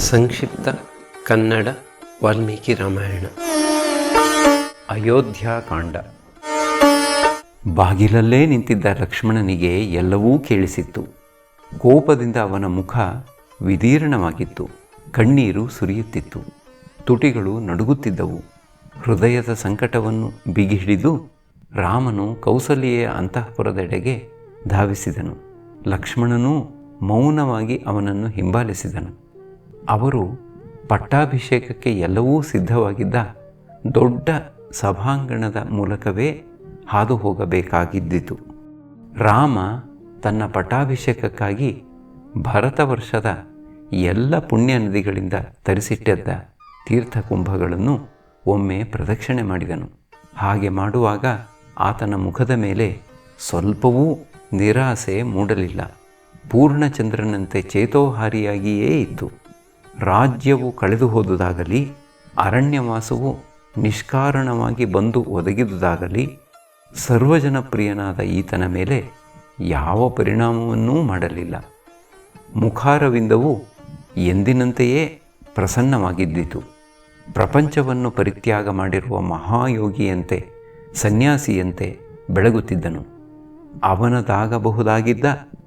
ಸಂಕ್ಷಿಪ್ತ ಕನ್ನಡ ವಾಲ್ಮೀಕಿ ರಾಮಾಯಣ. ಅಯೋಧ್ಯಾಕಾಂಡ. ಬಾಗಿಲಲ್ಲೇ ನಿಂತಿದ್ದ ಲಕ್ಷ್ಮಣನಿಗೆ ಎಲ್ಲವೂ ಕೇಳಿಸಿತ್ತು. ಕೋಪದಿಂದ ಅವನ ಮುಖ ವಿದೀರ್ಣವಾಗಿತ್ತು. ಕಣ್ಣೀರು ಸುರಿಯುತ್ತಿತ್ತು. ತುಟಿಗಳು ನಡುಗುತ್ತಿದ್ದವು. ಹೃದಯದ ಸಂಕಟವನ್ನು ಬಿಗಿಹಿಡಿದು ರಾಮನು ಕೌಸಲ್ಯೆಯ ಅಂತಃಪುರದೆಡೆಗೆ ಧಾವಿಸಿದನು. ಲಕ್ಷ್ಮಣನೂ ಮೌನವಾಗಿ ಅವನನ್ನು ಹಿಂಬಾಲಿಸಿದನು. ಅವರು ಪಟ್ಟಾಭಿಷೇಕಕ್ಕೆ ಎಲ್ಲವೂ ಸಿದ್ಧವಾಗಿದ್ದ ದೊಡ್ಡ ಸಭಾಂಗಣದ ಮೂಲಕವೇ ಹಾದು ಹೋಗಬೇಕಾಗಿದ್ದಿತು. ರಾಮ ತನ್ನ ಪಟ್ಟಾಭಿಷೇಕಕ್ಕಾಗಿ ಭರತವರ್ಷದ ಎಲ್ಲ ಪುಣ್ಯ ನದಿಗಳಿಂದ ತರಿಸಿಟ್ಟಿದ್ದ ತೀರ್ಥಕುಂಭಗಳನ್ನು ಒಮ್ಮೆ ಪ್ರದಕ್ಷಿಣೆ ಮಾಡಿದನು. ಹಾಗೆ ಮಾಡುವಾಗ ಆತನ ಮುಖದ ಮೇಲೆ ಸ್ವಲ್ಪವೂ ನಿರಾಸೆ ಮೂಡಲಿಲ್ಲ. ಪೂರ್ಣಚಂದ್ರನಂತೆ ಚೇತೋಹಾರಿಯಾಗಿಯೇ ಇತ್ತು. ರಾಜ್ಯವು ಕಳೆದು ಹೋದುದಾಗಲಿ, ಅರಣ್ಯವಾಸವು ನಿಷ್ಕಾರಣವಾಗಿ ಬಂದು ಒದಗಿದುದಾಗಲಿ ಸರ್ವಜನಪ್ರಿಯನಾದ ಈತನ ಮೇಲೆ ಯಾವ ಪರಿಣಾಮವನ್ನೂ ಮಾಡಲಿಲ್ಲ. ಮುಖಾರವಿಂದವು ಎಂದಿನಂತೆಯೇ ಪ್ರಸನ್ನವಾಗಿದ್ದಿತು. ಪ್ರಪಂಚವನ್ನು ಪರಿತ್ಯಾಗ ಮಾಡಿರುವ ಮಹಾಯೋಗಿಯಂತೆ, ಸನ್ಯಾಸಿಯಂತೆ ಬೆಳಗುತ್ತಿದ್ದನು. ಅವನದಾಗಬಹುದಾಗಿದ್ದ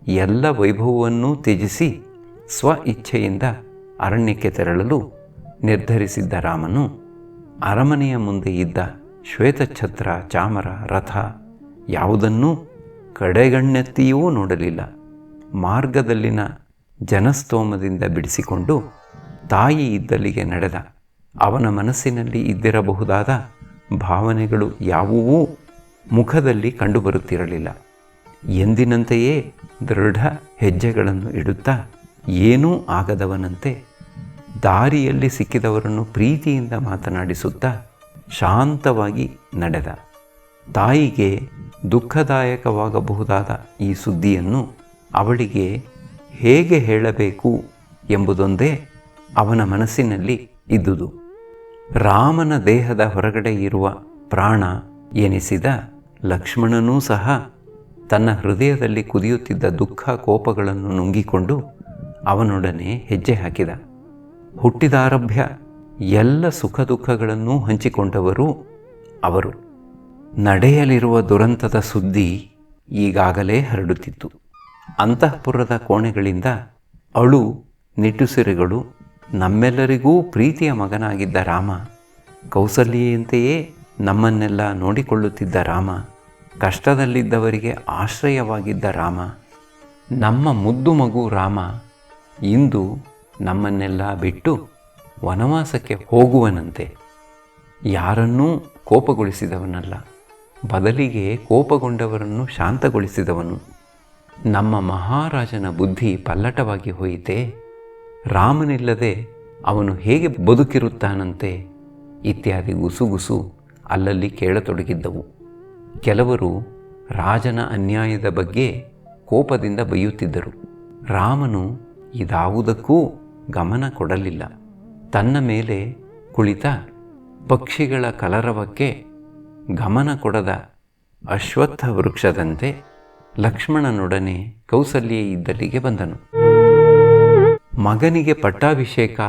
ಎಲ್ಲ ವೈಭವವನ್ನೂ ತ್ಯಜಿಸಿ ಸ್ವ ಇಚ್ಛೆಯಿಂದ ಅರಣ್ಯಕ್ಕೆ ತೆರಳಲು ನಿರ್ಧರಿಸಿದ್ದ ರಾಮನು ಅರಮನೆಯ ಮುಂದೆ ಇದ್ದ ಶ್ವೇತಛತ್ರ, ಚಾಮರ, ರಥ ಯಾವುದನ್ನೂ ಕಡೆಗಣ್ಣೆತ್ತಿಯೂ ನೋಡಲಿಲ್ಲ. ಮಾರ್ಗದಲ್ಲಿನ ಜನಸ್ತೋಮದಿಂದ ಬಿಡಿಸಿಕೊಂಡು ತಾಯಿ ಇದ್ದಲ್ಲಿಗೆ ನಡೆದ. ಅವನ ಮನಸ್ಸಿನಲ್ಲಿ ಇದ್ದಿರಬಹುದಾದ ಭಾವನೆಗಳು ಯಾವುವೂ ಮುಖದಲ್ಲಿ ಕಂಡುಬರುತ್ತಿರಲಿಲ್ಲ. ಎಂದಿನಂತೆಯೇ ದೃಢ ಹೆಜ್ಜೆಗಳನ್ನು ಇಡುತ್ತಾ ಏನೂ ಆಗದವನಂತೆ ದಾರಿಯಲ್ಲಿ ಸಿಕ್ಕಿದವರನ್ನು ಪ್ರೀತಿಯಿಂದ ಮಾತನಾಡಿಸುತ್ತಾ ಶಾಂತವಾಗಿ ನಡೆದ. ತಾಯಿಗೆ ದುಃಖದಾಯಕವಾಗಬಹುದಾದ ಈ ಸುದ್ದಿಯನ್ನು ಅವಳಿಗೆ ಹೇಗೆ ಹೇಳಬೇಕು ಎಂಬುದೊಂದೇ ಅವನ ಮನಸ್ಸಿನಲ್ಲಿ ಇದ್ದುದು. ರಾಮನ ದೇಹದ ಹೊರಗಡೆ ಇರುವ ಪ್ರಾಣ ಎನಿಸಿದ ಲಕ್ಷ್ಮಣನೂ ಸಹ ತನ್ನ ಹೃದಯದಲ್ಲಿ ಕುದಿಯುತ್ತಿದ್ದ ದುಃಖ ಕೋಪಗಳನ್ನು ನುಂಗಿಕೊಂಡು ಅವನೊಡನೆ ಹೆಜ್ಜೆ ಹಾಕಿದ. ಹುಟ್ಟಿದಾರಭ್ಯ ಎಲ್ಲ ಸುಖ ದುಃಖಗಳನ್ನೂ ಹಂಚಿಕೊಂಡವರು ಅವರು. ನಡೆಯಲಿರುವ ದುರಂತದ ಸುದ್ದಿ ಈಗಾಗಲೇ ಹರಡುತ್ತಿತ್ತು. ಅಂತಃಪುರದ ಕೋಣೆಗಳಿಂದ ಅಳು ನಿಟ್ಟುಸಿರುಗಳು. ನಮ್ಮೆಲ್ಲರಿಗೂ ಪ್ರೀತಿಯ ಮಗನಾಗಿದ್ದ ರಾಮ, ಕೌಸಲ್ಯೆಯಂತೆಯೇ ನಮ್ಮನ್ನೆಲ್ಲ ನೋಡಿಕೊಳ್ಳುತ್ತಿದ್ದ ರಾಮ, ಕಷ್ಟದಲ್ಲಿದ್ದವರಿಗೆ ಆಶ್ರಯವಾಗಿದ್ದ ರಾಮ, ನಮ್ಮ ಮುದ್ದು ಮಗು ರಾಮ ಇಂದು ನಮ್ಮನ್ನೆಲ್ಲ ಬಿಟ್ಟು ವನವಾಸಕ್ಕೆ ಹೋಗುವನಂತೆ. ಯಾರನ್ನೂ ಕೋಪಗೊಳಿಸಿದವನಲ್ಲ, ಬದಲಿಗೆ ಕೋಪಗೊಂಡವರನ್ನು ಶಾಂತಗೊಳಿಸಿದವನು. ನಮ್ಮ ಮಹಾರಾಜನ ಬುದ್ಧಿ ಪಲ್ಲಟವಾಗಿ ಹೋಯಿತೆ. ರಾಮನಿಲ್ಲದೆ ಅವನು ಹೇಗೆ ಬದುಕಿರುತ್ತಾನಂತೆ ಇತ್ಯಾದಿ ಗುಸುಗುಸು ಅಲ್ಲಲ್ಲಿ ಕೇಳತೊಡಗಿದ್ದವು. ಕೆಲವರು ರಾಜನ ಅನ್ಯಾಯದ ಬಗ್ಗೆ ಕೋಪದಿಂದ ಬೈಯುತ್ತಿದ್ದರು. ರಾಮನು ಇದಾವುದಕ್ಕೂ ಗಮನ ಕೊಡಲಿಲ್ಲ. ತನ್ನ ಮೇಲೆ ಕುಳಿತ ಪಕ್ಷಿಗಳ ಕಲರವಕ್ಕೆ ಗಮನ ಕೊಡದ ಅಶ್ವತ್ಥ ವೃಕ್ಷದಂತೆ ಲಕ್ಷ್ಮಣನೊಡನೆ ಕೌಸಲ್ಯೆ ಇದ್ದಲ್ಲಿಗೆ ಬಂದನು. ಮಗನಿಗೆ ಪಟ್ಟಾಭಿಷೇಕ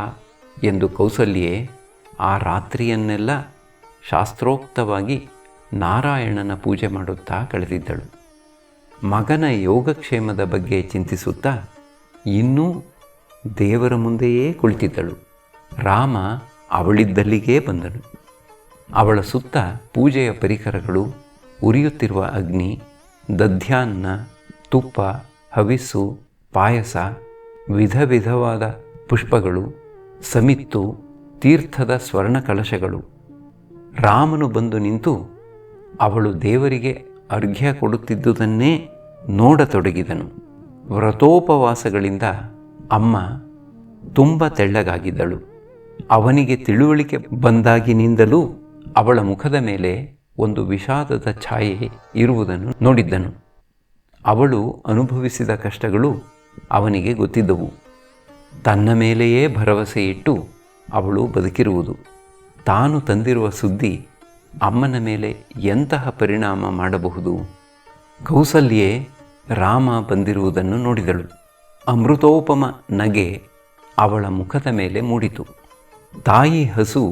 ಎಂದು ಕೌಸಲ್ಯೆ ಆ ರಾತ್ರಿಯನ್ನೆಲ್ಲ ಶಾಸ್ತ್ರೋಕ್ತವಾಗಿ ನಾರಾಯಣನ ಪೂಜೆ ಮಾಡುತ್ತಾ ಕಳೆದಿದ್ದಳು. ಮಗನ ಯೋಗಕ್ಷೇಮದ ಬಗ್ಗೆ ಚಿಂತಿಸುತ್ತಾ ಇನ್ನೂ ದೇವರ ಮುಂದೆಯೇ ಕುಳಿತಿದ್ದಳು. ರಾಮ ಅವಳಿದ್ದಲ್ಲಿಗೇ ಬಂದನು. ಅವಳ ಸುತ್ತ ಪೂಜೆಯ ಪರಿಕರಗಳು, ಉರಿಯುತ್ತಿರುವ ಅಗ್ನಿ, ದಧ್ಯಾನ್ನ, ತುಪ್ಪ, ಹವಿಸ್ಸು, ಪಾಯಸ, ವಿಧ ವಿಧವಾದ ಪುಷ್ಪಗಳು, ಸಮಿತ್ತು, ತೀರ್ಥದ ಸ್ವರ್ಣ ಕಲಶಗಳು. ರಾಮನು ಬಂದು ನಿಂತು ಅವಳು ದೇವರಿಗೆ ಅರ್ಘ್ಯ ಕೊಡುತ್ತಿದ್ದುದನ್ನೇ ನೋಡತೊಡಗಿದನು. ವ್ರತೋಪವಾಸಗಳಿಂದ ಅಮ್ಮ ತುಂಬ ತೆಳ್ಳಗಾಗಿದ್ದಳು. ಅವನಿಗೆ ತಿಳುವಳಿಕೆ ಬಂದಾಗಿನಿಂದಲೂ ಅವಳ ಮುಖದ ಮೇಲೆ ಒಂದು ವಿಷಾದದ ಛಾಯೆ ಇರುವುದನ್ನು ನೋಡಿದ್ದನು. ಅವಳು ಅನುಭವಿಸಿದ ಕಷ್ಟಗಳು ಅವನಿಗೆ ಗೊತ್ತಿದ್ದವು. ತನ್ನ ಮೇಲೆಯೇ ಭರವಸೆ ಇಟ್ಟು ಅವಳು ಬದುಕಿರುವುದು. ತಾನು ತಂದಿರುವ ಸುದ್ದಿ ಅಮ್ಮನ ಮೇಲೆ ಎಂತಹ ಪರಿಣಾಮ ಮಾಡಬಹುದು? ಕೌಸಲ್ಯೆ ರಾಮ ಬಂದಿರುವುದನ್ನು ನೋಡಿದಳು. ಅಮೃತೋಪಮ ನಗೆ ಅವಳ ಮುಖದ ಮೇಲೆ ಮೂಡಿತು. ತಾಯಿ ಹಸು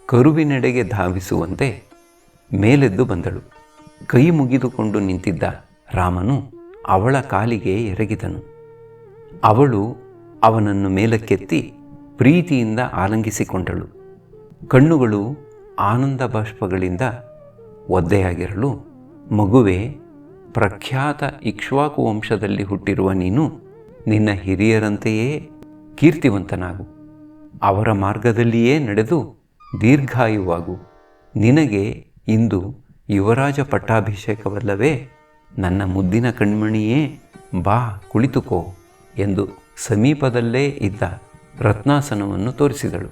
ಕರುವಿನೆಡೆಗೆ ಧಾವಿಸುವಂತೆ ಮೇಲೆದ್ದು ಬಂದಳು. ಕೈ ಮುಗಿದುಕೊಂಡು ನಿಂತಿದ್ದ ರಾಮನು ಅವಳ ಕಾಲಿಗೆ ಎರಗಿದನು. ಅವಳು ಅವನನ್ನು ಮೇಲಕ್ಕೆತ್ತಿ ಪ್ರೀತಿಯಿಂದ ಆಲಂಗಿಸಿಕೊಂಡಳು. ಕಣ್ಣುಗಳು ಆನಂದ ಬಾಷ್ಪಗಳಿಂದ ಒದ್ದೆಯಾಗಿರಲು, ಮಗುವೆ, ಪ್ರಖ್ಯಾತ ಇಕ್ಷ್ವಾಕು ವಂಶದಲ್ಲಿ ಹುಟ್ಟಿರುವ ನೀನು ನಿನ್ನ ಹಿರಿಯರಂತೆಯೇ ಕೀರ್ತಿವಂತನಾಗು. ಅವರ ಮಾರ್ಗದಲ್ಲಿಯೇ ನಡೆದು ದೀರ್ಘಾಯುವಾಗು. ನಿನಗೆ ಇಂದು ಯುವರಾಜ ಪಟ್ಟಾಭಿಷೇಕವಲ್ಲವೇ? ನನ್ನ ಮುದ್ದಿನ ಕಣ್ಮಣಿಯೇ, ಬಾ ಕುಳಿತುಕೋ ಎಂದು ಸಮೀಪದಲ್ಲೇ ಇದ್ದ ರತ್ನಾಸನವನ್ನು ತೋರಿಸಿದಳು.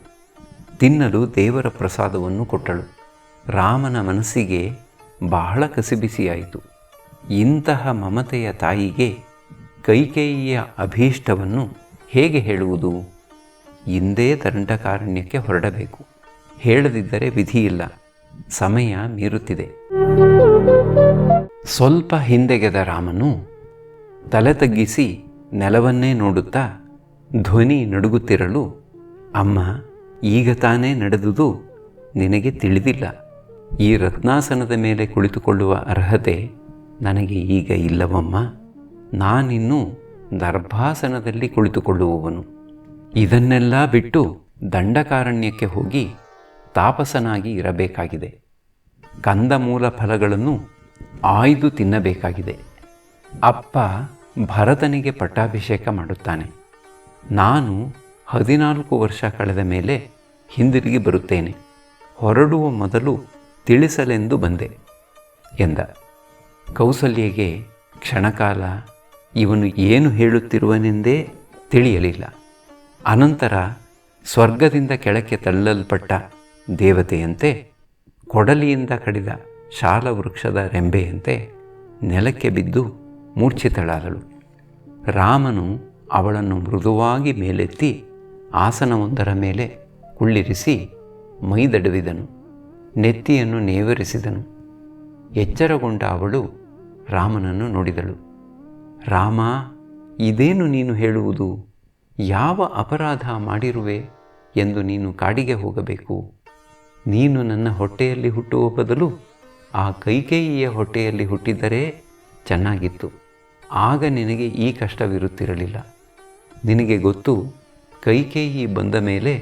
ತಿನ್ನಲು ದೇವರ ಪ್ರಸಾದವನ್ನು ಕೊಟ್ಟಳು. ರಾಮನ ಮನಸ್ಸಿಗೆ ಬಹಳ ಕಸಿಬಿಸಿಯಾಯಿತು. ಇಂತಹ ಮಮತೆಯ ತಾಯಿಗೆ ಕೈಕೇಯಿಯ ಅಭೀಷ್ಟವನ್ನು ಹೇಗೆ ಹೇಳುವುದು? ಇಂದೇ ದಂಡಕಾರಣ್ಯಕ್ಕೆ ಹೊರಡಬೇಕು. ಹೇಳದಿದ್ದರೆ ವಿಧಿಯಿಲ್ಲ. ಸಮಯ ಮೀರುತ್ತಿದೆ. ಸ್ವಲ್ಪ ಹಿಂದೆಗೆದ ರಾಮನು ತಲೆ ತಗ್ಗಿಸಿ ನೆಲವನ್ನೇ ನೋಡುತ್ತಾ ಧ್ವನಿ ನಡುಗುತ್ತಿರಲು, ಅಮ್ಮ, ಈಗ ತಾನೇ ನಡೆದುದು ನಿನಗೆ ತಿಳಿದಿಲ್ಲ. ಈ ರತ್ನಾಸನದ ಮೇಲೆ ಕುಳಿತುಕೊಳ್ಳುವ ಅರ್ಹತೆ ನನಗೆ ಈಗ ಇಲ್ಲವಮ್ಮ. ನಾನಿನ್ನೂ ದರ್ಭಾಸನದಲ್ಲಿ ಕುಳಿತುಕೊಳ್ಳುವವನು. ಇದನ್ನೆಲ್ಲ ಬಿಟ್ಟು ದಂಡಕಾರಣ್ಯಕ್ಕೆ ಹೋಗಿ ತಾಪಸನಾಗಿ ಇರಬೇಕಾಗಿದೆ. ಕಂದಮೂಲ ಫಲಗಳನ್ನು ಆಯ್ದು ತಿನ್ನಬೇಕಾಗಿದೆ. ಅಪ್ಪ ಭರತನಿಗೆ ಪಟ್ಟಾಭಿಷೇಕ ಮಾಡುತ್ತಾನೆ. ನಾನು 14 ವರ್ಷ ಕಳೆದ ಮೇಲೆ ಹಿಂದಿರುಗಿ ಬರುತ್ತೇನೆ. ಹೊರಡುವ ಮೊದಲು ತಿಳಿಸಲೆಂದು ಬಂದೆ ಎಂದ. ಕೌಸಲ್ಯಗೆ ಕ್ಷಣಕಾಲ ಇವನು ಏನು ಹೇಳುತ್ತಿರುವನೆಂದೇ ತಿಳಿಯಲಿಲ್ಲ. ಅನಂತರ ಸ್ವರ್ಗದಿಂದ ಕೆಳಕ್ಕೆ ತಳ್ಳಲ್ಪಟ್ಟ ದೇವತೆಯಂತೆ, ಕೊಡಲಿಯಿಂದ ಕಡಿದ ಶಾಲವೃಕ್ಷದ ರೆಂಬೆಯಂತೆ ನೆಲಕ್ಕೆ ಬಿದ್ದು ಮೂರ್ಛಿತಳಾದಳು. ರಾಮನು ಅವಳನ್ನು ಮೃದುವಾಗಿ ಮೇಲೆತ್ತಿ ಆಸನವೊಂದರ ಮೇಲೆ ಕುಳ್ಳಿರಿಸಿ ಮೈದಡುವಿದನು. ನೆತ್ತಿಯನ್ನು ನೇವರಿಸಿದನು. ಎಚ್ಚರಗೊಂಡ ಅವಳು ರಾಮನನ್ನು ನೋಡಿದಳು. ರಾಮ, ಇದೇನು ನೀನು ಹೇಳುವುದು? ಯಾವ ಅಪರಾಧ ಮಾಡಿರುವೆ ಎಂದು ನೀನು ಕಾಡಿಗೆ ಹೋಗಬೇಕು? ನೀನು ನನ್ನ ಹೊಟ್ಟೆಯಲ್ಲಿ ಹುಟ್ಟುವ ಬದಲು ಆ ಕೈಕೇಯಿಯ ಹೊಟ್ಟೆಯಲ್ಲಿ ಹುಟ್ಟಿದ್ದರೆ ಚೆನ್ನಾಗಿತ್ತು. ಆಗ ನಿನಗೆ ಈ ಕಷ್ಟವಿರುತ್ತಿರಲಿಲ್ಲ. ನಿನಗೆ ಗೊತ್ತು, ಕೈಕೇಯಿ ಬಂದ ಮೇಲೆ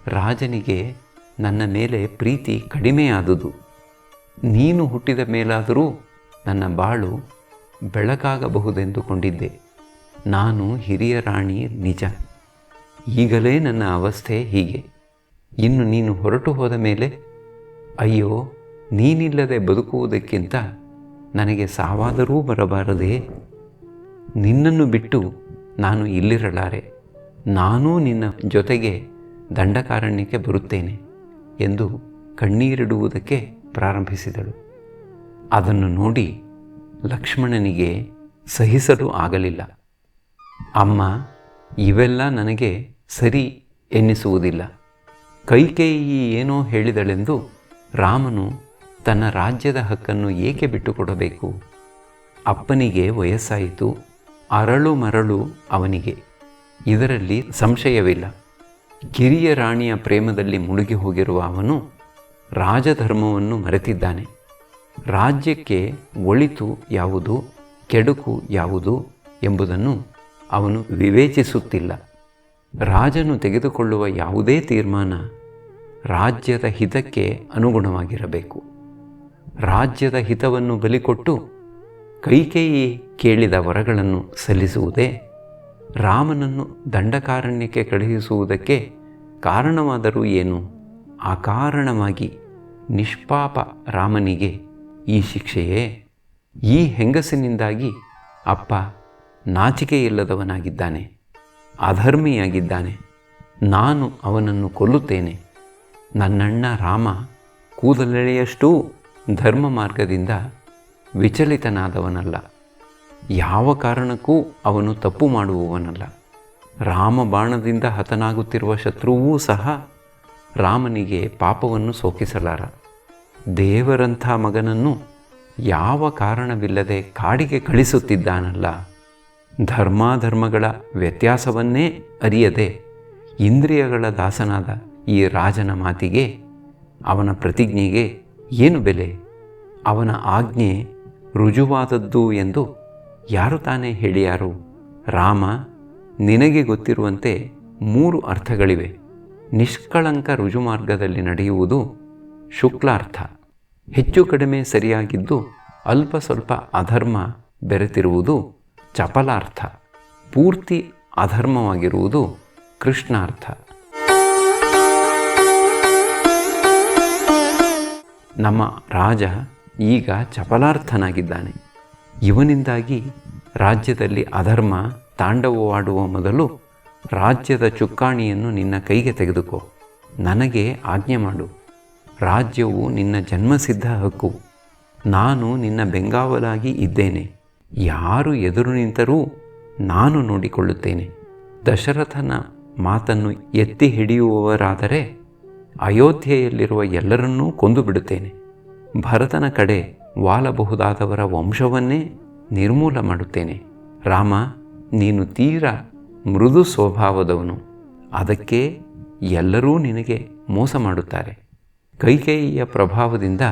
ರಾಜನಿಗೆ ನನ್ನ ಮೇಲೆ ಪ್ರೀತಿ ಕಡಿಮೆಯಾದುದು. ನೀನು ಹುಟ್ಟಿದ ಮೇಲಾದರೂ ನನ್ನ ಬಾಳು ಬೆಳಕಾಗಬಹುದೆಂದುಕೊಂಡಿದ್ದೆ. ನಾನು ಹಿರಿಯ ರಾಣಿ ನಿಜ. ಈಗಲೇ ನನ್ನ ಅವಸ್ಥೆ ಹೀಗೆ. ಇನ್ನು ನೀನು ಹೊರಟು ಹೋದ ಮೇಲೆ, ಅಯ್ಯೋ, ನೀನಿಲ್ಲದೆ ಬದುಕುವುದಕ್ಕಿಂತ ನನಗೆ ಸಾವಾದರೂ ಬರಬಾರದೇ? ನಿನ್ನನ್ನು ಬಿಟ್ಟು ನಾನು ಇಲ್ಲಿರಲಾರೆ. ನಾನೂ ನಿನ್ನ ಜೊತೆಗೆ ದಂಡಕಾರಣ್ಯಕ್ಕೆ ಬರುತ್ತೇನೆ ಎಂದು ಕಣ್ಣೀರಿಡುವುದಕ್ಕೆ ಪ್ರಾರಂಭಿಸಿದಳು. ಅದನ್ನು ನೋಡಿ ಲಕ್ಷ್ಮಣನಿಗೆ ಸಹಿಸಲು ಆಗಲಿಲ್ಲ. ಅಮ್ಮ, ಇವೆಲ್ಲ ನನಗೆ ಸರಿ ಎನ್ನಿಸುವುದಿಲ್ಲ. ಕೈಕೇಯಿ ಏನೋ ಹೇಳಿದಳೆಂದು ರಾಮನು ತನ್ನ ರಾಜ್ಯದ ಹಕ್ಕನ್ನು ಏಕೆ ಬಿಟ್ಟುಕೊಡಬೇಕು? ಅಪ್ಪನಿಗೆ ವಯಸ್ಸಾಯಿತು, ಅರಳು ಮರಳು ಅವನಿಗೆ, ಇದರಲ್ಲಿ ಸಂಶಯವಿಲ್ಲ. ಕಿರಿಯ ರಾಣಿಯ ಪ್ರೇಮದಲ್ಲಿ ಮುಳುಗಿ ಹೋಗಿರುವ ಅವನು ರಾಜಧರ್ಮವನ್ನು ಮರೆತಿದ್ದಾನೆ. ರಾಜ್ಯಕ್ಕೆ ಒಳಿತು ಯಾವುದು, ಕೆಡುಕು ಯಾವುದು ಎಂಬುದನ್ನು ಅವನು ವಿವೇಚಿಸುತ್ತಿಲ್ಲ. ರಾಜನು ತೆಗೆದುಕೊಳ್ಳುವ ಯಾವುದೇ ತೀರ್ಮಾನ ರಾಜ್ಯದ ಹಿತಕ್ಕೆ ಅನುಗುಣವಾಗಿರಬೇಕು. ರಾಜ್ಯದ ಹಿತವನ್ನು ಬಲಿಕೊಟ್ಟು ಕೈಕೇಯಿ ಕೇಳಿದ ವರಗಳನ್ನು ಸಲ್ಲಿಸುವುದೇ ರಾಮನನ್ನು ದಂಡಕಾರಣ್ಯಕ್ಕೆ ಕಳುಹಿಸುವುದಕ್ಕೆ ಕಾರಣವಾದರೂ ಏನು? ಅಕಾರಣವಾಗಿ ನಿಷ್ಪಾಪ ರಾಮನಿಗೆ ಈ ಶಿಕ್ಷೆಯೇ? ಈ ಹೆಂಗಸಿನಿಂದಾಗಿ ಅಪ್ಪ ನಾಚಿಕೆಯಿಲ್ಲದವನಾಗಿದ್ದಾನೆ, ಅಧರ್ಮಿಯಾಗಿದ್ದಾನೆ. ನಾನು ಅವನನ್ನು ಕೊಲ್ಲುತ್ತೇನೆ. ನನ್ನಣ್ಣ ರಾಮ ಕೂದಲೆಳೆಯಷ್ಟೂ ಧರ್ಮ ಮಾರ್ಗದಿಂದ ವಿಚಲಿತನಾದವನಲ್ಲ. ಯಾವ ಕಾರಣಕ್ಕೂ ಅವನು ತಪ್ಪು ಮಾಡುವವನಲ್ಲ. ರಾಮಬಾಣದಿಂದ ಹತನಾಗುತ್ತಿರುವ ಶತ್ರುವೂ ಸಹ ರಾಮನಿಗೆ ಪಾಪವನ್ನು ಸೋಕಿಸಲಾರ. ದೇವರಂಥ ಮಗನನ್ನು ಯಾವ ಕಾರಣವಿಲ್ಲದೆ ಕಾಡಿಗೆ ಕಳಿಸುತ್ತಿದ್ದಾನಲ್ಲ. ಧರ್ಮಾಧರ್ಮಗಳ ವ್ಯತ್ಯಾಸವನ್ನೇ ಅರಿಯದೆ ಇಂದ್ರಿಯಗಳ ದಾಸನಾದ ಈ ರಾಜನ ಮಾತಿಗೆ, ಅವನ ಪ್ರತಿಜ್ಞೆಗೆ ಏನು ಬೆಲೆ? ಅವನ ಆಜ್ಞೆ ರುಜುವಾದದ್ದು ಎಂದು ಯಾರು ತಾನೇ ಹೇಳಿಯಾರು? ರಾಮ, ನಿನಗೆ ಗೊತ್ತಿರುವಂತೆ 3 ಅರ್ಥಗಳಿವೆ. ನಿಷ್ಕಳಂಕ ರುಜುಮಾರ್ಗದಲ್ಲಿ ನಡೆಯುವುದು ಶುಕ್ಲಾರ್ಥ, ಹೆಚ್ಚು ಕಡಿಮೆ ಸರಿಯಾಗಿದ್ದು ಅಲ್ಪ ಸ್ವಲ್ಪ ಅಧರ್ಮ ಬೆರೆತಿರುವುದು ಚಪಲಾರ್ಥ, ಪೂರ್ತಿ ಅಧರ್ಮವಾಗಿರುವುದು ಕೃಷ್ಣಾರ್ಥ. ನಮ್ಮ ರಾಜ ಈಗ ಚಪಲಾರ್ಥನಾಗಿದ್ದಾನೆ. ಇವನಿಂದಾಗಿ ರಾಜ್ಯದಲ್ಲಿ ಅಧರ್ಮ ತಾಂಡವವಾಡುವ ಮೊದಲು ರಾಜ್ಯದ ಚುಕ್ಕಾಣಿಯನ್ನು ನಿನ್ನ ಕೈಗೆ ತೆಗೆದುಕೋ. ನನಗೆ ಆಜ್ಞೆ ಮಾಡು. ರಾಜ್ಯವು ನಿನ್ನ ಜನ್ಮಸಿದ್ಧ ಹಕ್ಕು. ನಾನು ನಿನ್ನ ಬೆಂಗಾವಲಾಗಿ ಇದ್ದೇನೆ. ಯಾರು ಎದುರು ನಿಂತರೂ ನಾನು ನೋಡಿಕೊಳ್ಳುತ್ತೇನೆ. ದಶರಥನ ಮಾತನ್ನು ಎತ್ತಿ ಹಿಡಿಯುವವರಾದರೆ ಅಯೋಧ್ಯೆಯಲ್ಲಿರುವ ಎಲ್ಲರನ್ನೂ ಕೊಂದು ಬಿಡುತ್ತೇನೆ. ಭರತನ ಕಡೆ ವಾಲಬಹುದಾದವರ ವಂಶವನ್ನೇ ನಿರ್ಮೂಲ ಮಾಡುತ್ತೇನೆ. ರಾಮ, ನೀನು ತೀರ ಮೃದು ಸ್ವಭಾವದವನು. ಅದಕ್ಕೆ ಎಲ್ಲರೂ ನಿನಗೆ ಮೋಸ ಮಾಡುತ್ತಾರೆ. ಕೈಕೇಯಿಯ ಪ್ರಭಾವದಿಂದ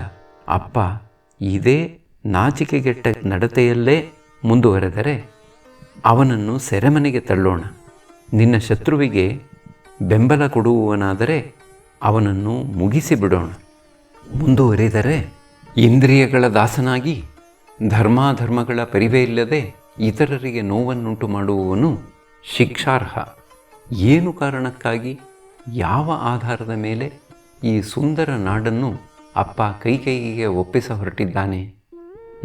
ಅಪ್ಪ ಇದೇ ನಾಚಿಕೆಗೆಟ್ಟ ನಡತೆಯಲ್ಲೇ ಮುಂದುವರೆದರೆ ಅವನನ್ನು ಸೆರೆಮನೆಗೆ ತಳ್ಳೋಣ. ನಿನ್ನ ಶತ್ರುವಿಗೆ ಬೆಂಬಲ ಕೊಡುವವನಾದರೆ ಅವನನ್ನು ಮುಗಿಸಿ ಬಿಡೋಣ. ಮುಂದುವರಿದರೆ ಇಂದ್ರಿಯಗಳ ದಾಸನಾಗಿ ಧರ್ಮಾಧರ್ಮಗಳ ಪರಿವೇ ಇಲ್ಲದೆ ಇತರರಿಗೆ ನೋವನ್ನುಂಟು ಮಾಡುವವನು ಶಿಕ್ಷಾರ್ಹ. ಏನು ಕಾರಣಕ್ಕಾಗಿ, ಯಾವ ಆಧಾರದ ಮೇಲೆ ಈ ಸುಂದರ ನಾಡನ್ನು ಅಪ್ಪ ಕೈಕೇಯಿಗೆ ಒಪ್ಪಿಸ ಹೊರಟಿದ್ದಾನೆ?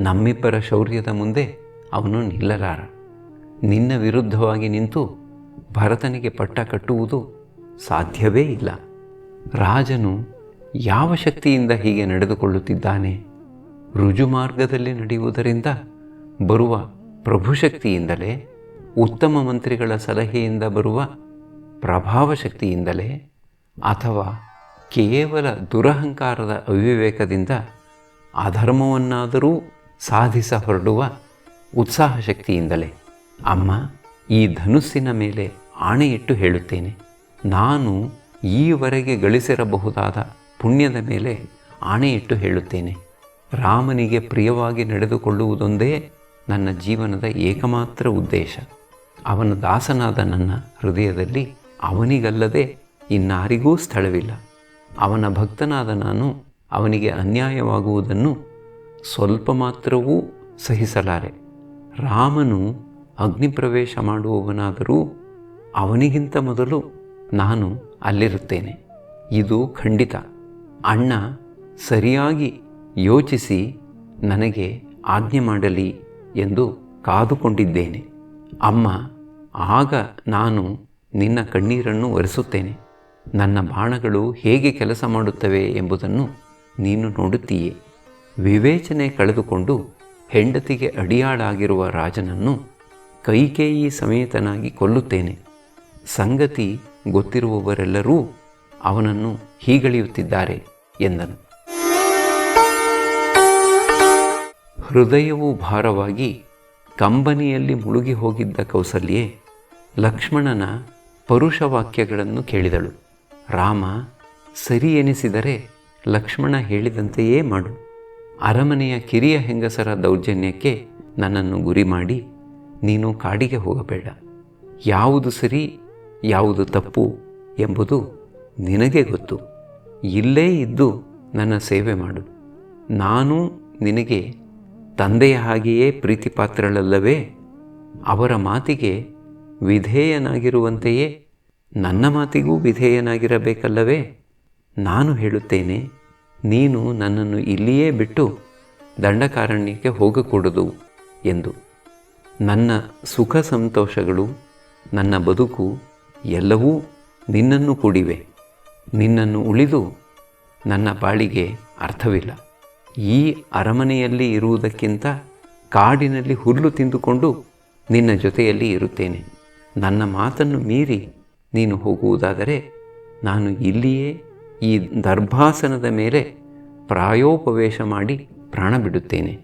ನಮ್ಮಿಬ್ಬರ ಶೌರ್ಯದ ಮುಂದೆ ಅವನು ನಿಲ್ಲಲಾರ. ನಿನ್ನ ವಿರುದ್ಧವಾಗಿ ನಿಂತು ಭರತನಿಗೆ ಪಟ್ಟ ಕಟ್ಟುವುದು ಸಾಧ್ಯವೇ ಇಲ್ಲ. ರಾಜನು ಯಾವ ಶಕ್ತಿಯಿಂದ ಹೀಗೆ ನಡೆದುಕೊಳ್ಳುತ್ತಿದ್ದಾನೆ? ರುಜುಮಾರ್ಗದಲ್ಲಿ ನಡೆಯುವುದರಿಂದ ಬರುವ ಪ್ರಭುಶಕ್ತಿಯಿಂದಲೇ, ಉತ್ತಮ ಮಂತ್ರಿಗಳ ಸಲಹೆಯಿಂದ ಬರುವ ಪ್ರಭಾವಶಕ್ತಿಯಿಂದಲೇ, ಅಥವಾ ಕೇವಲ ದುರಹಂಕಾರದ ಅವಿವೇಕದಿಂದ ಅಧರ್ಮವನ್ನಾದರೂ ಸಾಧಿಸ ಹೊರಡುವ ಉತ್ಸಾಹ ಶಕ್ತಿಯಿಂದಲೇ? ಅಮ್ಮ, ಈ ಧನುಸ್ಸಿನ ಮೇಲೆ ಆಣೆಯಿಟ್ಟು ಹೇಳುತ್ತೇನೆ, ನಾನು ಈವರೆಗೆ ಗಳಿಸಿರಬಹುದಾದ ಪುಣ್ಯದ ಮೇಲೆ ಆಣೆಯಿಟ್ಟು ಹೇಳುತ್ತೇನೆ, ರಾಮನಿಗೆ ಪ್ರಿಯವಾಗಿ ನಡೆದುಕೊಳ್ಳುವುದೊಂದೇ ನನ್ನ ಜೀವನದ ಏಕಮಾತ್ರ ಉದ್ದೇಶ. ಅವನ ದಾಸನಾದ ನನ್ನ ಹೃದಯದಲ್ಲಿ ಅವನಿಗಲ್ಲದೆ ಇನ್ನಾರಿಗೂ ಸ್ಥಳವಿಲ್ಲ. ಅವನ ಭಕ್ತನಾದ ನಾನು ಅವನಿಗೆ ಅನ್ಯಾಯವಾಗುವುದನ್ನು ಸ್ವಲ್ಪ ಮಾತ್ರವೂ ಸಹಿಸಲಾರೆ. ರಾಮನು ಅಗ್ನಿಪ್ರವೇಶ ಮಾಡುವವನಾದರೂ ಅವನಿಗಿಂತ ಮೊದಲು ನಾನು ಅಲ್ಲಿರುತ್ತೇನೆ. ಇದು ಖಂಡಿತ. ಅಣ್ಣ ಸರಿಯಾಗಿ ಯೋಚಿಸಿ ನನಗೆ ಆಜ್ಞೆ ಮಾಡಲಿ ಎಂದು ಕಾದುಕೊಂಡಿದ್ದೇನೆ. ಅಮ್ಮ, ಆಗ ನಾನು ನಿನ್ನ ಕಣ್ಣೀರನ್ನು ಒರೆಸುತ್ತೇನೆ. ನನ್ನ ಬಾಣಗಳು ಹೇಗೆ ಕೆಲಸ ಮಾಡುತ್ತವೆ ಎಂಬುದನ್ನು ನೀನು ನೋಡುತ್ತೀಯೇ. ವಿವೇಚನೆ ಕಳೆದುಕೊಂಡು ಹೆಂಡತಿಗೆ ಅಡಿಯಾಳಾಗಿರುವ ರಾಜನನ್ನು ಕೈಕೇಯಿ ಸಮೇತನಾಗಿ ಕೊಲ್ಲುತ್ತೇನೆ. ಸಂಗತಿ ಗೊತ್ತಿರುವವರೆಲ್ಲರೂ ಅವನನ್ನು ಹೀಗಳೆಯುತ್ತಿದ್ದಾರೆ ಎಂದನು. ಹೃದಯವು ಭಾರವಾಗಿ ಕಂಬನಿಯಲ್ಲಿ ಮುಳುಗಿ ಹೋಗಿದ್ದ ಕೌಸಲ್ಯೆ ಲಕ್ಷ್ಮಣನ ಪರುಷವಾಕ್ಯಗಳನ್ನು ಕೇಳಿದಳು. ರಾಮ, ಸರಿ ಎನಿಸಿದರೆ ಲಕ್ಷ್ಮಣ ಹೇಳಿದಂತೆಯೇ ಮಾಡು. ಅರಮನೆಯ ಕಿರಿಯ ಹೆಂಗಸರ ದೌರ್ಜನ್ಯಕ್ಕೆ ನನ್ನನ್ನು ಗುರಿ ಮಾಡಿ ನೀನು ಕಾಡಿಗೆ ಹೋಗಬೇಡ. ಯಾವುದು ಸರಿ ಯಾವುದು ತಪ್ಪು ಎಂಬುದು ನಿನಗೆ ಗೊತ್ತು. ಇಲ್ಲೇ ಇದ್ದು ನನ್ನ ಸೇವೆ ಮಾಡು. ನಾನು ನಿನಗೆ ತಂದೆಯ ಹಾಗೆಯೇ ಪ್ರೀತಿಪಾತ್ರಳಲ್ಲವೇ? ಅವರ ಮಾತಿಗೆ ವಿಧೇಯನಾಗಿರುವಂತೆಯೇ ನನ್ನ ಮಾತಿಗೂ ವಿಧೇಯನಾಗಿರಬೇಕಲ್ಲವೇ? ನಾನು ಹೇಳುತ್ತೇನೆ, ನೀನು ನನ್ನನ್ನು ಇಲ್ಲಿಯೇ ಬಿಟ್ಟು ದಂಡಕಾರಣ್ಯಕ್ಕೆ ಹೋಗಕೂಡದು ಎಂದು. ನನ್ನ ಸುಖ ಸಂತೋಷಗಳು, ನನ್ನ ಬದುಕು ಎಲ್ಲವೂ ನಿನ್ನನ್ನು ಕೂಡಿವೆ. ನಿನ್ನನ್ನು ಉಳಿದು ನನ್ನ ಬಾಳಿಗೆ ಅರ್ಥವಿಲ್ಲ. ಈ ಅರಮನೆಯಲ್ಲಿ ಇರುವುದಕ್ಕಿಂತ ಕಾಡಿನಲ್ಲಿ ಹುಲ್ಲು ತಿಂದುಕೊಂಡು ನಿನ್ನ ಜೊತೆಯಲ್ಲಿ ಇರುತ್ತೇನೆ. ನನ್ನ ಮಾತನ್ನು ಮೀರಿ ನೀನು ಹೋಗುವುದಾದರೆ ನಾನು ಇಲ್ಲಿಯೇ ಈ ದರ್ಭಾಸನದ ಮೇಲೆ ಪ್ರಾಯೋಪವೇಶ ಮಾಡಿ ಪ್ರಾಣ ಬಿಡುತ್ತೇನೆ.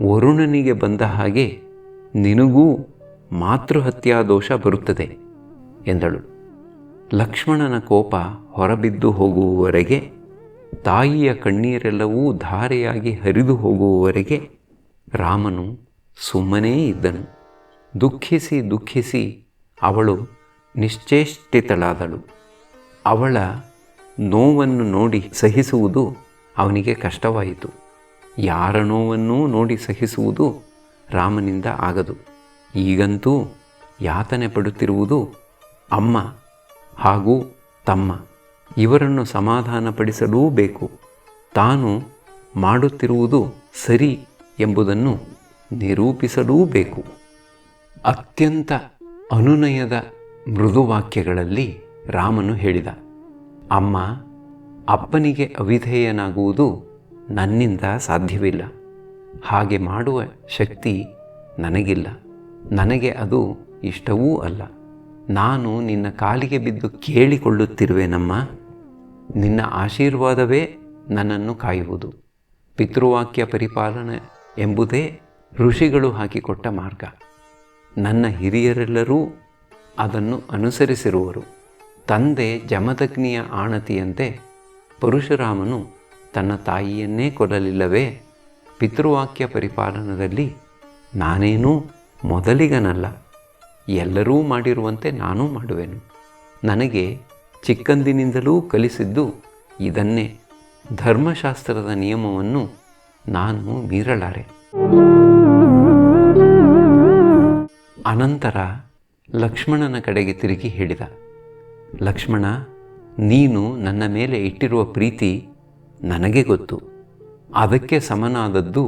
ವರುಣನಿಗೆ ಬಂದ ಹಾಗೆ ನಿನಗೂ ಮಾತೃಹತ್ಯಾ ದೋಷ ಬರುತ್ತದೆ ಎಂದಳು. ಲಕ್ಷ್ಮಣನ ಕೋಪ ಹೊರಬಿದ್ದು ಹೋಗುವವರೆಗೆ, ತಾಯಿಯ ಕಣ್ಣೀರೆಲ್ಲವೂ ಧಾರೆಯಾಗಿ ಹರಿದು ಹೋಗುವವರೆಗೆ ರಾಮನು ಸುಮ್ಮನೇ ಇದ್ದನು. ದುಃಖಿಸಿ ದುಃಖಿಸಿ ಅವಳು ನಿಶ್ಚೇಷ್ಟಿತಳಾದಳು. ಅವಳ ನೋವನ್ನು ನೋಡಿ ಸಹಿಸುವುದು ಅವನಿಗೆ ಕಷ್ಟವಾಯಿತು. ಯಾರ ನೋವನ್ನೂ ನೋಡಿ ಸಹಿಸುವುದು ರಾಮನಿಂದ ಆಗದು. ಈಗಂತೂ ಯಾತನೆ ಪಡುತ್ತಿರುವುದು ಅಮ್ಮ ಹಾಗೂ ತಮ್ಮ. ಇವರನ್ನು ಸಮಾಧಾನಪಡಿಸಲೂ ಬೇಕು. ತಾನು ಮಾಡುತ್ತಿರುವುದು ಸರಿ ಎಂಬುದನ್ನು ನಿರೂಪಿಸಲೂ ಬೇಕು. ಅತ್ಯಂತ ಅನುನಯದ ಮೃದುವಾಕ್ಯಗಳಲ್ಲಿ ರಾಮನು ಹೇಳಿದ, ಅಮ್ಮ, ಅಪ್ಪನಿಗೆ ಅವಿಧೇಯನಾಗುವುದು ನನ್ನಿಂದ ಸಾಧ್ಯವಿಲ್ಲ. ಹಾಗೆ ಮಾಡುವ ಶಕ್ತಿ ನನಗಿಲ್ಲ. ನನಗೆ ಅದು ಇಷ್ಟವೂ ಅಲ್ಲ. ನಾನು ನಿನ್ನ ಕಾಲಿಗೆ ಬಿದ್ದು ಕೇಳಿಕೊಳ್ಳುತ್ತಿರುವೆನಮ್ಮ. ನಿನ್ನ ಆಶೀರ್ವಾದವೇ ನನ್ನನ್ನು ಕಾಯುವುದು. ಪಿತೃವಾಕ್ಯ ಪರಿಪಾಲನೆ ಎಂಬುದೇ ಋಷಿಗಳು ಹಾಕಿಕೊಟ್ಟ ಮಾರ್ಗ. ನನ್ನ ಹಿರಿಯರೆಲ್ಲರೂ ಅದನ್ನು ಅನುಸರಿಸಿರುವರು. ತಂದೆ ಜಮದಗ್ನಿಯ ಆಣತಿಯಂತೆ ಪರಶುರಾಮನು ತನ್ನ ತಾಯಿಯನ್ನೇ ಕೊಲ್ಲಲಿಲ್ಲವೇ? ಪಿತೃವಾಕ್ಯ ಪರಿಪಾಲನದಲ್ಲಿ ನಾನೇನೂ ಮೊದಲಿಗನಲ್ಲ. ಎಲ್ಲರೂ ಮಾಡಿರುವಂತೆ ನಾನೂ ಮಾಡುವೆನು. ನನಗೆ ಚಿಕ್ಕಂದಿನಿಂದಲೂ ಕಲಿಸಿದ್ದು ಇದನ್ನೇ. ಧರ್ಮಶಾಸ್ತ್ರದ ನಿಯಮವನ್ನು ನಾನು ಮೀರಲಾರೆ. ಅನಂತರ ಲಕ್ಷ್ಮಣನ ಕಡೆಗೆ ತಿರುಗಿ ಹೇಳಿದ, ಲಕ್ಷ್ಮಣ, ನೀನು ನನ್ನ ಮೇಲೆ ಇಟ್ಟಿರುವ ಪ್ರೀತಿ ನನಗೆ ಗೊತ್ತು. ಅದಕ್ಕೆ ಸಮನಾದದ್ದು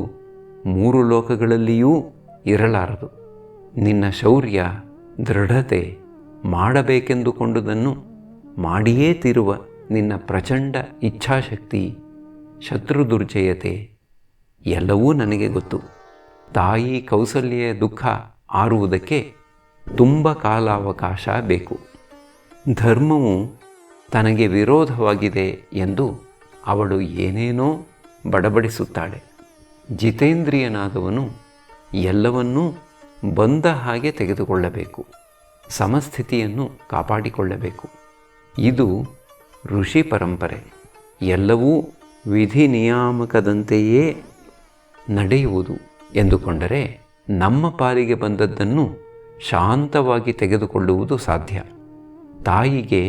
3 ಲೋಕಗಳಲ್ಲಿಯೂ ಇರಲಾರದು. ನಿನ್ನ ಶೌರ್ಯ, ದೃಢತೆ, ಮಾಡಬೇಕೆಂದುಕೊಂಡುದನ್ನು ಮಾಡಿಯೇ ತೀರುವ ನಿನ್ನ ಪ್ರಚಂಡ ಇಚ್ಛಾಶಕ್ತಿ, ಶತ್ರುದುರ್ಜಯತೆ ಎಲ್ಲವೂ ನನಗೆ ಗೊತ್ತು. ತಾಯಿ ಕೌಸಲ್ಯ ದುಃಖ ಆರುವುದಕ್ಕೆ ತುಂಬ ಕಾಲಾವಕಾಶ ಬೇಕು. ಧರ್ಮವು ತನಗೆ ವಿರೋಧವಾಗಿದೆ ಎಂದು ಅವಳು ಏನೇನೋ ಬಡಬಡಿಸುತ್ತಾಳೆ. ಜಿತೇಂದ್ರಿಯನಾದವನು ಎಲ್ಲವನ್ನೂ ಬಂದ ಹಾಗೆ ತೆಗೆದುಕೊಳ್ಳಬೇಕು. ಸಮಸ್ಥಿತಿಯನ್ನು ಕಾಪಾಡಿಕೊಳ್ಳಬೇಕು. ಇದು ಋಷಿ ಪರಂಪರೆ. ಎಲ್ಲವೂ ವಿಧಿ ನಿಯಾಮಕದಂತೆಯೇ ನಡೆಯುವುದು ಎಂದುಕೊಂಡರೆ ನಮ್ಮ ಪಾಲಿಗೆ ಬಂದದ್ದನ್ನು ಶಾಂತವಾಗಿ ತೆಗೆದುಕೊಳ್ಳುವುದು ಸಾಧ್ಯ. ತಾಯಿಗೆ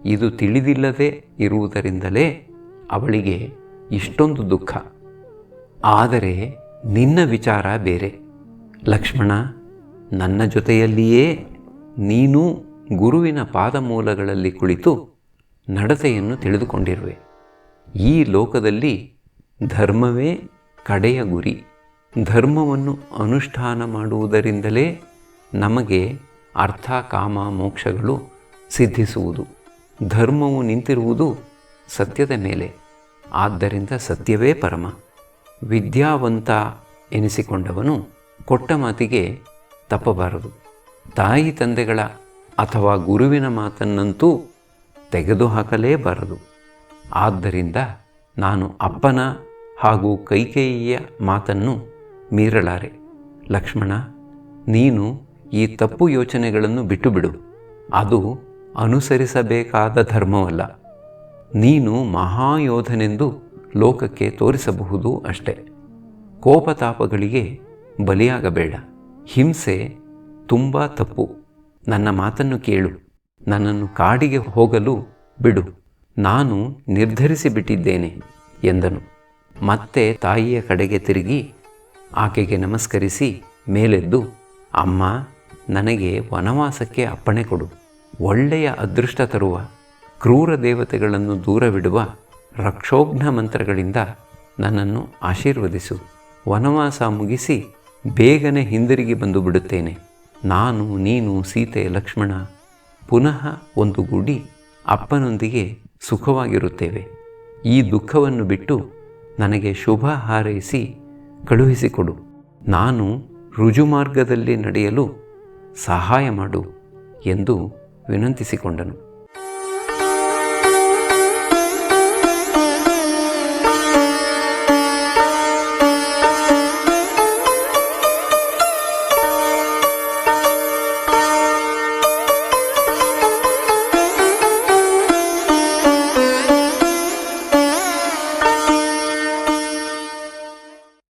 ಇದು ತಿಳಿದಿಲ್ಲದೆ ಇರುವುದರಿಂದಲೇ ಅವಳಿಗೆ ಇಷ್ಟೊಂದು ದುಃಖ. ಆದರೆ ನಿನ್ನ ವಿಚಾರ ಬೇರೆ. ಲಕ್ಷ್ಮಣ, ನನ್ನ ಜೊತೆಯಲ್ಲಿಯೇ ನೀನು ಗುರುವಿನ ಪಾದಮೂಲಗಳಲ್ಲಿ ಕುಳಿತು ನಡತೆಯನ್ನು ತಿಳಿದುಕೊಂಡಿರುವೆ. ಈ ಲೋಕದಲ್ಲಿ ಧರ್ಮವೇ ಕಡೆಯ ಗುರಿ. ಧರ್ಮವನ್ನು ಅನುಷ್ಠಾನ ಮಾಡುವುದರಿಂದಲೇ ನಮಗೆ ಅರ್ಥ, ಕಾಮ, ಮೋಕ್ಷಗಳು ಸಿದ್ಧಿಸುವುದು. ಧರ್ಮವು ನಿಂತಿರುವುದು ಸತ್ಯದ ಮೇಲೆ. ಆದ್ದರಿಂದ ಸತ್ಯವೇ ಪರಮ. ವಿದ್ಯಾವಂತ ಎನಿಸಿಕೊಂಡವನು ಕೊಟ್ಟ ಮಾತಿಗೆ ತಪ್ಪಬಾರದು. ತಾಯಿ ತಂದೆಗಳ ಅಥವಾ ಗುರುವಿನ ಮಾತನ್ನಂತೂ ತೆಗೆದುಹಾಕಲೇಬಾರದು. ಆದ್ದರಿಂದ ನಾನು ಅಪ್ಪನ ಹಾಗೂ ಕೈಕೇಯಿಯ ಮಾತನ್ನು ಮೀರಲಾರೆ. ಲಕ್ಷ್ಮಣ, ನೀನು ಈ ತಪ್ಪು ಯೋಚನೆಗಳನ್ನು ಬಿಟ್ಟುಬಿಡು. ಅದು ಅನುಸರಿಸಬೇಕಾದ ಧರ್ಮವಲ್ಲ. ನೀನು ಮಹಾಯೋಧನೆಂದು ಲೋಕಕ್ಕೆ ತೋರಿಸಬಹುದು ಅಷ್ಟೆ. ಕೋಪತಾಪಗಳಿಗೆ ಬಲಿಯಾಗಬೇಡ. ಹಿಂಸೆ ತುಂಬ ತಪ್ಪು. ನನ್ನ ಮಾತನ್ನು ಕೇಳು. ನನ್ನನ್ನು ಕಾಡಿಗೆ ಹೋಗಲು ಬಿಡು. ನಾನು ನಿರ್ಧರಿಸಿಬಿಟ್ಟಿದ್ದೇನೆ ಎಂದನು. ಮತ್ತೆ ತಾಯಿಯ ಕಡೆಗೆ ತಿರುಗಿ ಆಕೆಗೆ ನಮಸ್ಕರಿಸಿ ಮೇಲೆದ್ದು, ಅಮ್ಮ, ನನಗೆ ವನವಾಸಕ್ಕೆ ಅಪ್ಪಣೆ ಕೊಡು. ಒಳ್ಳೆಯ ಅದೃಷ್ಟ ತರುವ, ಕ್ರೂರ ದೇವತೆಗಳನ್ನು ದೂರವಿಡುವ ರಕ್ಷೋಘ್ನ ಮಂತ್ರಗಳಿಂದ ನನ್ನನ್ನು ಆಶೀರ್ವದಿಸು. ವನವಾಸ ಮುಗಿಸಿ ಬೇಗನೆ ಹಿಂದಿರುಗಿ ಬಂದು ಬಿಡುತ್ತೇನೆ. ನಾನು, ನೀನು, ಸೀತೆ, ಲಕ್ಷ್ಮಣ ಪುನಃ ಒಂದುಗೂಡಿ ಅಪ್ಪನೊಂದಿಗೆ ಸುಖವಾಗಿರುತ್ತೇವೆ. ಈ ದುಃಖವನ್ನು ಬಿಟ್ಟು ನನಗೆ ಶುಭ ಹಾರೈಸಿ ಕಳುಹಿಸಿಕೊಡು. ನಾನು ರುಜುಮಾರ್ಗದಲ್ಲಿ ನಡೆಯಲು ಸಹಾಯ ಮಾಡು ಎಂದು ವಿನಂತಿಸಿಕೊಂಡನು.